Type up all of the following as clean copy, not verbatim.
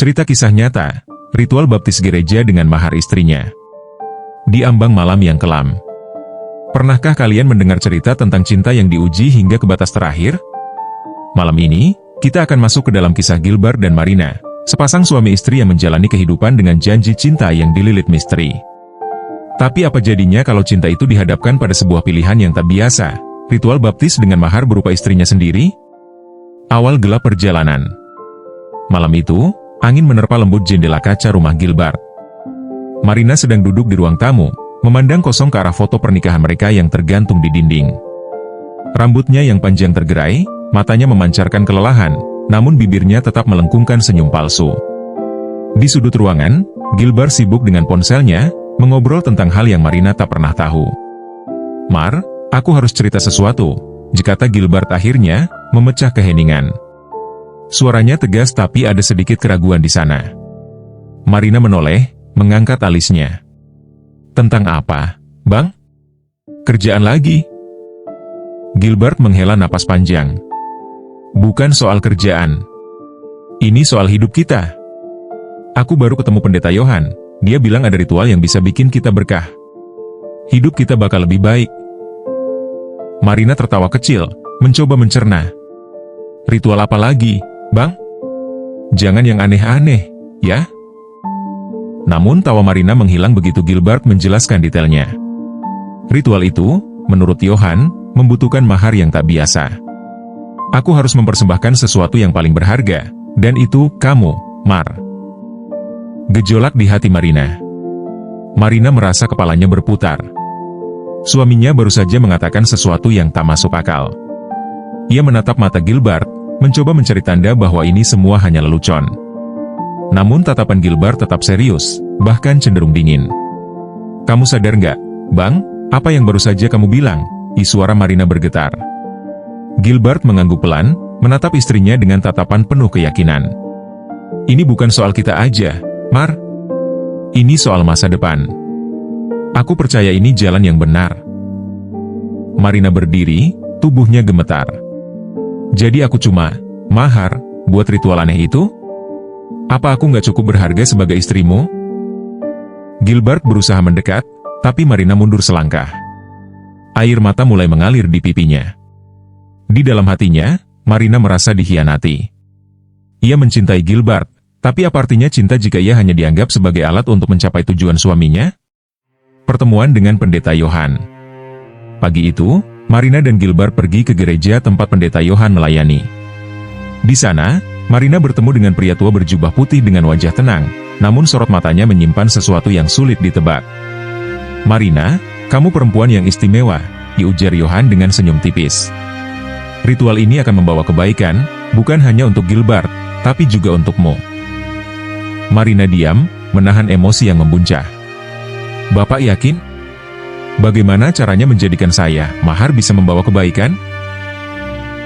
Cerita kisah nyata, ritual baptis gereja dengan mahar istrinya. Di ambang malam yang kelam. Pernahkah kalian mendengar cerita tentang cinta yang diuji hingga ke batas terakhir? Malam ini, kita akan masuk ke dalam kisah Gilbert dan Marina, sepasang suami istri yang menjalani kehidupan dengan janji cinta yang dililit misteri. Tapi apa jadinya kalau cinta itu dihadapkan pada sebuah pilihan yang tak biasa, ritual baptis dengan mahar berupa istrinya sendiri? Awal gelap perjalanan. Malam itu, angin menerpa lembut jendela kaca rumah Gilbert. Marina sedang duduk di ruang tamu, memandang kosong ke arah foto pernikahan mereka yang tergantung di dinding. Rambutnya yang panjang tergerai, matanya memancarkan kelelahan, namun bibirnya tetap melengkungkan senyum palsu. Di sudut ruangan, Gilbert sibuk dengan ponselnya, mengobrol tentang hal yang Marina tak pernah tahu. "Mar, aku harus cerita sesuatu," kata Gilbert akhirnya, memecah keheningan. Suaranya tegas tapi ada sedikit keraguan di sana. Marina menoleh, mengangkat alisnya. "Tentang apa, Bang?" "Kerjaan lagi." Gilbert menghela napas panjang. "Bukan soal kerjaan. Ini soal hidup kita. Aku baru ketemu Pendeta Yohan, dia bilang ada ritual yang bisa bikin kita berkah. Hidup kita bakal lebih baik." Marina tertawa kecil, mencoba mencerna. "Ritual apa lagi, Bang? Jangan yang aneh-aneh, ya?" Namun tawa Marina menghilang begitu Gilbert menjelaskan detailnya. Ritual itu, menurut Yohan, membutuhkan mahar yang tak biasa. "Aku harus mempersembahkan sesuatu yang paling berharga, dan itu kamu, Mar." Gejolak di hati Marina. Marina merasa kepalanya berputar. Suaminya baru saja mengatakan sesuatu yang tak masuk akal. Ia menatap mata Gilbert, mencoba mencari tanda bahwa ini semua hanya lelucon. Namun tatapan Gilbert tetap serius, bahkan cenderung dingin. "Kamu sadar nggak, Bang, apa yang baru saja kamu bilang?" Suara Marina bergetar. Gilbert mengangguk pelan, menatap istrinya dengan tatapan penuh keyakinan. "Ini bukan soal kita aja, Mar. Ini soal masa depan. Aku percaya ini jalan yang benar." Marina berdiri, tubuhnya gemetar. "Jadi aku cuma mahar buat ritual aneh itu? Apa aku nggak cukup berharga sebagai istrimu?" Gilbert berusaha mendekat, tapi Marina mundur selangkah. Air mata mulai mengalir di pipinya. Di dalam hatinya, Marina merasa dikhianati. Ia mencintai Gilbert, tapi apa artinya cinta jika ia hanya dianggap sebagai alat untuk mencapai tujuan suaminya? Pertemuan dengan Pendeta Yohan. Pagi itu, Marina dan Gilbert pergi ke gereja tempat Pendeta Yohan melayani. Di sana, Marina bertemu dengan pria tua berjubah putih dengan wajah tenang, namun sorot matanya menyimpan sesuatu yang sulit ditebak. "Marina, kamu perempuan yang istimewa," ujar Yohan dengan senyum tipis. "Ritual ini akan membawa kebaikan, bukan hanya untuk Gilbert, tapi juga untukmu." Marina diam, menahan emosi yang membuncah. "Bapak yakin? Bagaimana caranya menjadikan saya, mahar bisa membawa kebaikan?"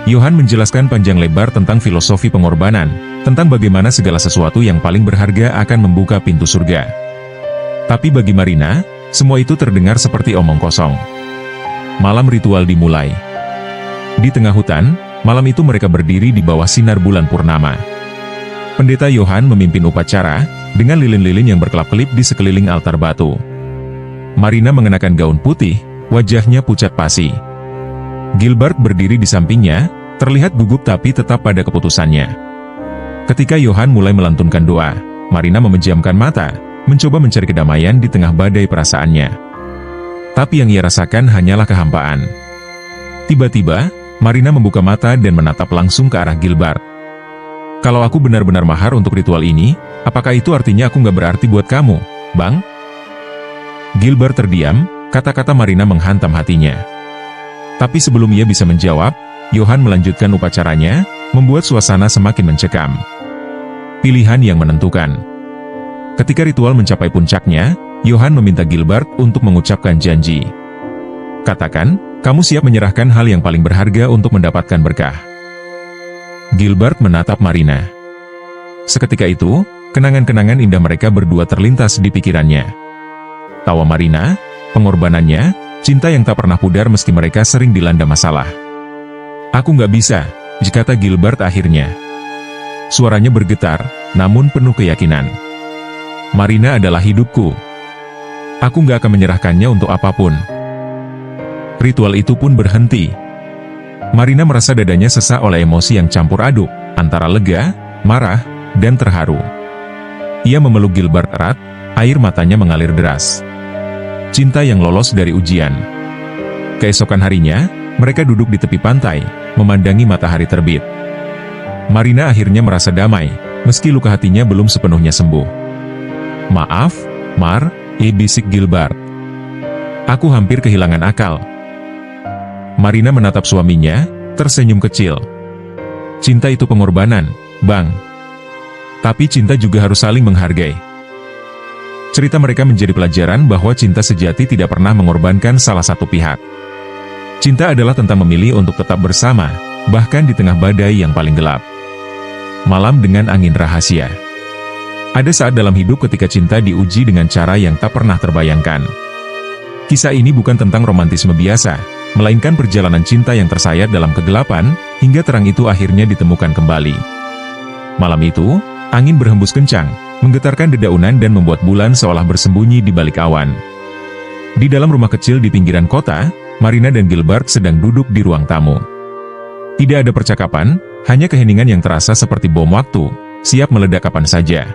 Yohan menjelaskan panjang lebar tentang filosofi pengorbanan, tentang bagaimana segala sesuatu yang paling berharga akan membuka pintu surga. Tapi bagi Marina, semua itu terdengar seperti omong kosong. Malam ritual dimulai. Di tengah hutan, malam itu mereka berdiri di bawah sinar bulan purnama. Pendeta Yohan memimpin upacara, dengan lilin-lilin yang berkelap-kelip di sekeliling altar batu. Marina mengenakan gaun putih, wajahnya pucat pasi. Gilbert berdiri di sampingnya, terlihat gugup tapi tetap pada keputusannya. Ketika Yohan mulai melantunkan doa, Marina memejamkan mata, mencoba mencari kedamaian di tengah badai perasaannya. Tapi yang ia rasakan hanyalah kehampaan. Tiba-tiba, Marina membuka mata dan menatap langsung ke arah Gilbert. "Kalau aku benar-benar mahar untuk ritual ini, apakah itu artinya aku nggak berarti buat kamu, Bang?" Gilbert terdiam, kata-kata Marina menghantam hatinya. Tapi sebelum ia bisa menjawab, Yohan melanjutkan upacaranya, membuat suasana semakin mencekam. Pilihan yang menentukan. Ketika ritual mencapai puncaknya, Yohan meminta Gilbert untuk mengucapkan janji. "Katakan, kamu siap menyerahkan hal yang paling berharga untuk mendapatkan berkah." Gilbert menatap Marina. Seketika itu, kenangan-kenangan indah mereka berdua terlintas di pikirannya. Tawa Marina, pengorbanannya, cinta yang tak pernah pudar meski mereka sering dilanda masalah. "Aku nggak bisa," kata Gilbert akhirnya. suaranya bergetar, namun penuh keyakinan. Marina adalah hidupku. Aku nggak akan menyerahkannya untuk apapun. Ritual itu pun berhenti. Marina merasa dadanya sesak oleh emosi yang campur aduk, antara lega, marah, dan terharu. Ia memeluk Gilbert erat, air matanya mengalir deras. Cinta yang lolos dari ujian. Keesokan harinya, mereka duduk di tepi pantai, memandangi matahari terbit. Marina akhirnya merasa damai, meski luka hatinya belum sepenuhnya sembuh. "Maaf, Mar," bisik Gilbert. "Aku hampir kehilangan akal." Marina menatap suaminya, tersenyum kecil. "Cinta itu pengorbanan, Bang. Tapi cinta juga harus saling menghargai." Cerita mereka menjadi pelajaran bahwa cinta sejati tidak pernah mengorbankan salah satu pihak. Cinta adalah tentang memilih untuk tetap bersama, bahkan di tengah badai yang paling gelap. Malam dengan angin rahasia. Ada saat dalam hidup ketika cinta diuji dengan cara yang tak pernah terbayangkan. Kisah ini bukan tentang romantisme biasa, melainkan perjalanan cinta yang tersayat dalam kegelapan, hingga terang itu akhirnya ditemukan kembali. Malam itu, angin berhembus kencang, menggetarkan dedaunan dan membuat bulan seolah bersembunyi di balik awan. Di dalam rumah kecil di pinggiran kota, Marina dan Gilbert sedang duduk di ruang tamu. Tidak ada percakapan, hanya keheningan yang terasa seperti bom waktu, siap meledak kapan saja.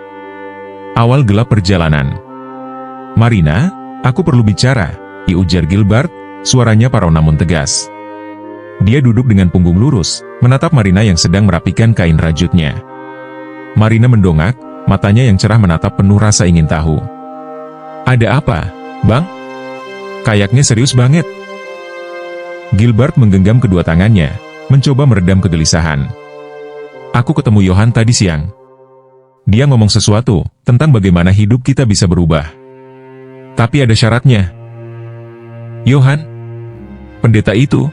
Awal gelap perjalanan. "Marina, aku perlu bicara," ujar Gilbert, suaranya parau namun tegas. Dia duduk dengan punggung lurus, menatap Marina yang sedang merapikan kain rajutnya. Marina mendongak, matanya yang cerah menatap penuh rasa ingin tahu. "Ada apa, Bang? Kayaknya serius banget." Gilbert menggenggam kedua tangannya, mencoba meredam kegelisahan. "Aku ketemu Johan tadi siang. Dia ngomong sesuatu tentang bagaimana hidup kita bisa berubah. Tapi ada syaratnya." "Johan? Pendeta itu?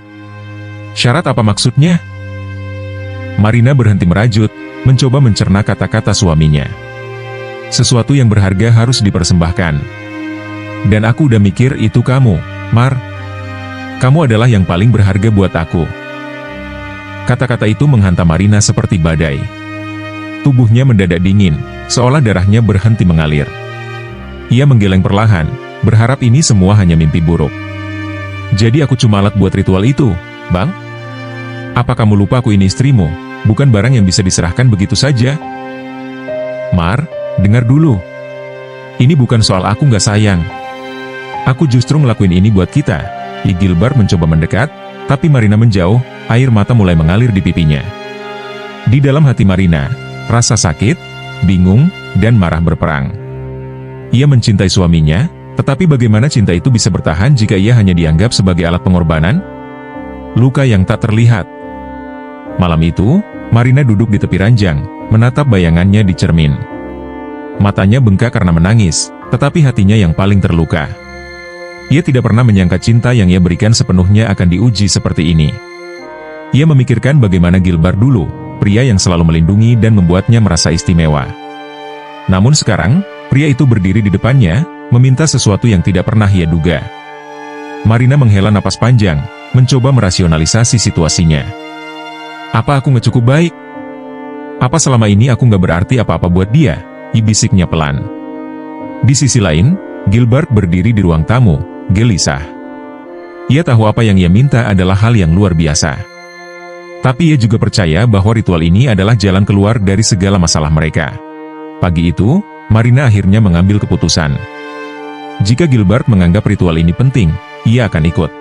Syarat apa maksudnya?" Marina berhenti merajut, mencoba mencerna kata-kata suaminya. "Sesuatu yang berharga harus dipersembahkan. Dan aku udah mikir itu kamu, Mar. Kamu adalah yang paling berharga buat aku." Kata-kata itu menghantam Marina seperti badai. Tubuhnya mendadak dingin, seolah darahnya berhenti mengalir. Ia menggeleng perlahan, berharap ini semua hanya mimpi buruk. "Jadi aku cuma alat buat ritual itu, Bang? Apa kamu lupa aku ini istrimu, bukan barang yang bisa diserahkan begitu saja?" "Mar, dengar dulu. Ini bukan soal aku nggak sayang. Aku justru ngelakuin ini buat kita." Gilbert mencoba mendekat, tapi Marina menjauh, air mata mulai mengalir di pipinya. Di dalam hati Marina, rasa sakit, bingung, dan marah berperang. Ia mencintai suaminya, tetapi bagaimana cinta itu bisa bertahan jika ia hanya dianggap sebagai alat pengorbanan? Luka yang tak terlihat. Malam itu, Marina duduk di tepi ranjang, menatap bayangannya di cermin. Matanya bengkak karena menangis, tetapi hatinya yang paling terluka. Ia tidak pernah menyangka cinta yang ia berikan sepenuhnya akan diuji seperti ini. Ia memikirkan bagaimana Gilbert dulu, pria yang selalu melindungi dan membuatnya merasa istimewa. Namun sekarang, pria itu berdiri di depannya, meminta sesuatu yang tidak pernah ia duga. Marina menghela napas panjang, mencoba merasionalisasi situasinya. "Apa aku nggak cukup baik? Apa selama ini aku nggak berarti apa-apa buat dia?" bisiknya pelan. Di sisi lain, Gilbert berdiri di ruang tamu, gelisah. Ia tahu apa yang ia minta adalah hal yang luar biasa. Tapi ia juga percaya bahwa ritual ini adalah jalan keluar dari segala masalah mereka. Pagi itu, Marina akhirnya mengambil keputusan. Jika Gilbert menganggap ritual ini penting, ia akan ikut.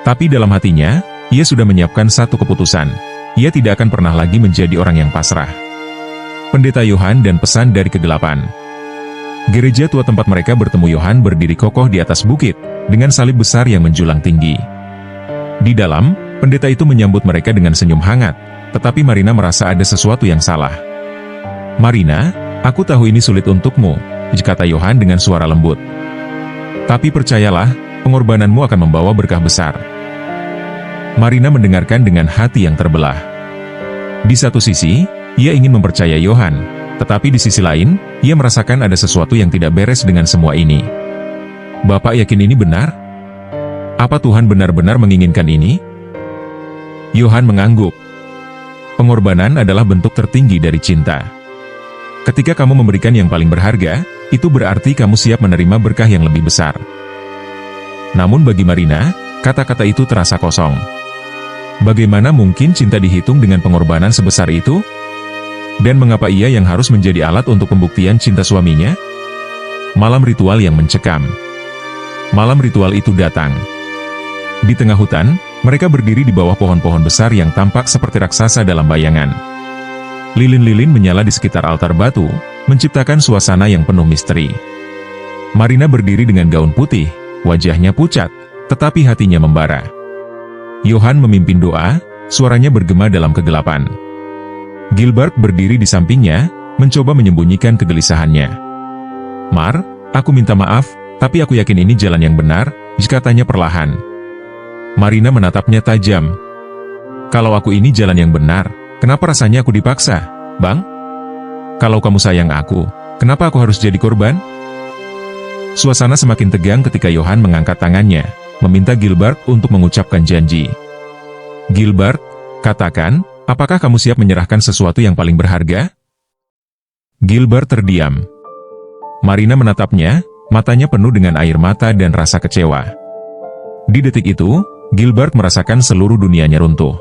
Tapi dalam hatinya, ia sudah menyiapkan satu keputusan. Ia tidak akan pernah lagi menjadi orang yang pasrah. Pendeta Johan dan pesan dari kegelapan. Gereja tua tempat mereka bertemu Johan berdiri kokoh di atas bukit, dengan salib besar yang menjulang tinggi. Di dalam, pendeta itu menyambut mereka dengan senyum hangat, tetapi Marina merasa ada sesuatu yang salah. "Marina, aku tahu ini sulit untukmu," kata Johan dengan suara lembut. "Tapi percayalah, pengorbananmu akan membawa berkah besar." Marina mendengarkan dengan hati yang terbelah. Di satu sisi, ia ingin mempercayai Johan, tetapi di sisi lain, ia merasakan ada sesuatu yang tidak beres dengan semua ini. "Bapak yakin ini benar? Apa Tuhan benar-benar menginginkan ini?" Johan mengangguk. Pengorbanan adalah bentuk tertinggi dari cinta. Ketika kamu memberikan yang paling berharga, itu berarti kamu siap menerima berkah yang lebih besar. Namun bagi Marina, kata-kata itu terasa kosong. Bagaimana mungkin cinta dihitung dengan pengorbanan sebesar itu? Dan mengapa ia yang harus menjadi alat untuk pembuktian cinta suaminya? Malam ritual yang mencekam. Malam ritual itu datang. Di tengah hutan, mereka berdiri di bawah pohon-pohon besar yang tampak seperti raksasa dalam bayangan. Lilin-lilin menyala di sekitar altar batu, menciptakan suasana yang penuh misteri. Marina berdiri dengan gaun putih, wajahnya pucat, tetapi hatinya membara. Johan memimpin doa, suaranya bergema dalam kegelapan. Gilbert berdiri di sampingnya, mencoba menyembunyikan kegelisahannya. "Mar, aku minta maaf, tapi aku yakin ini jalan yang benar," katanya perlahan. Marina menatapnya tajam. "Kalau aku ini jalan yang benar, kenapa rasanya aku dipaksa, Bang? Kalau kamu sayang aku, kenapa aku harus jadi korban?" Suasana semakin tegang ketika Johan mengangkat tangannya, meminta Gilbert untuk mengucapkan janji. "Gilbert, katakan, apakah kamu siap menyerahkan sesuatu yang paling berharga?" Gilbert terdiam. Marina menatapnya, matanya penuh dengan air mata dan rasa kecewa. Di detik itu, Gilbert merasakan seluruh dunianya runtuh.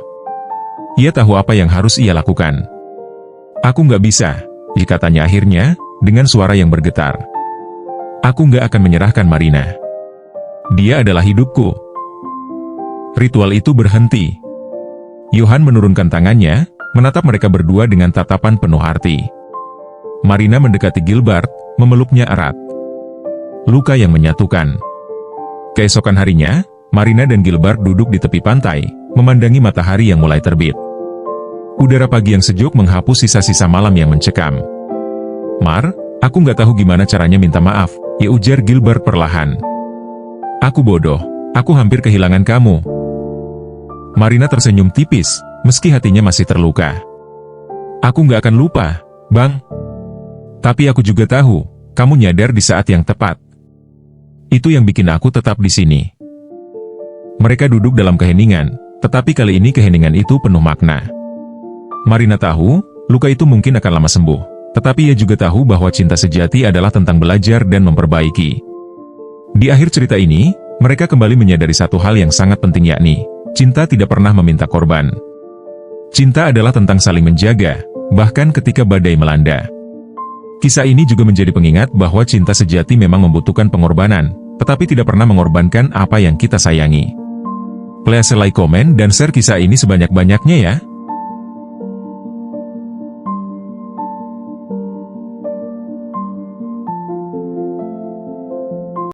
Ia tahu apa yang harus ia lakukan. "Aku nggak bisa," katanya akhirnya, dengan suara yang bergetar. "Aku nggak akan menyerahkan Marina. Dia adalah hidupku." Ritual itu berhenti. Johan menurunkan tangannya, menatap mereka berdua dengan tatapan penuh arti. Marina mendekati Gilbert, memeluknya erat. Luka yang menyatukan. Keesokan harinya, Marina dan Gilbert duduk di tepi pantai, memandangi matahari yang mulai terbit. Udara pagi yang sejuk menghapus sisa-sisa malam yang mencekam. "Mar, aku nggak tahu gimana caranya minta maaf," ujar Gilbert perlahan. "Aku bodoh, aku hampir kehilangan kamu." Marina tersenyum tipis, meski hatinya masih terluka. "Aku nggak akan lupa, Bang. Tapi aku juga tahu, kamu nyadar di saat yang tepat. Itu yang bikin aku tetap di sini." Mereka duduk dalam keheningan, tetapi kali ini keheningan itu penuh makna. Marina tahu, luka itu mungkin akan lama sembuh, tetapi ia juga tahu bahwa cinta sejati adalah tentang belajar dan memperbaiki. Di akhir cerita ini, mereka kembali menyadari satu hal yang sangat penting, yakni cinta tidak pernah meminta korban. Cinta adalah tentang saling menjaga, bahkan ketika badai melanda. Kisah ini juga menjadi pengingat bahwa cinta sejati memang membutuhkan pengorbanan, tetapi tidak pernah mengorbankan apa yang kita sayangi. Please like, komen, dan share kisah ini sebanyak-banyaknya ya.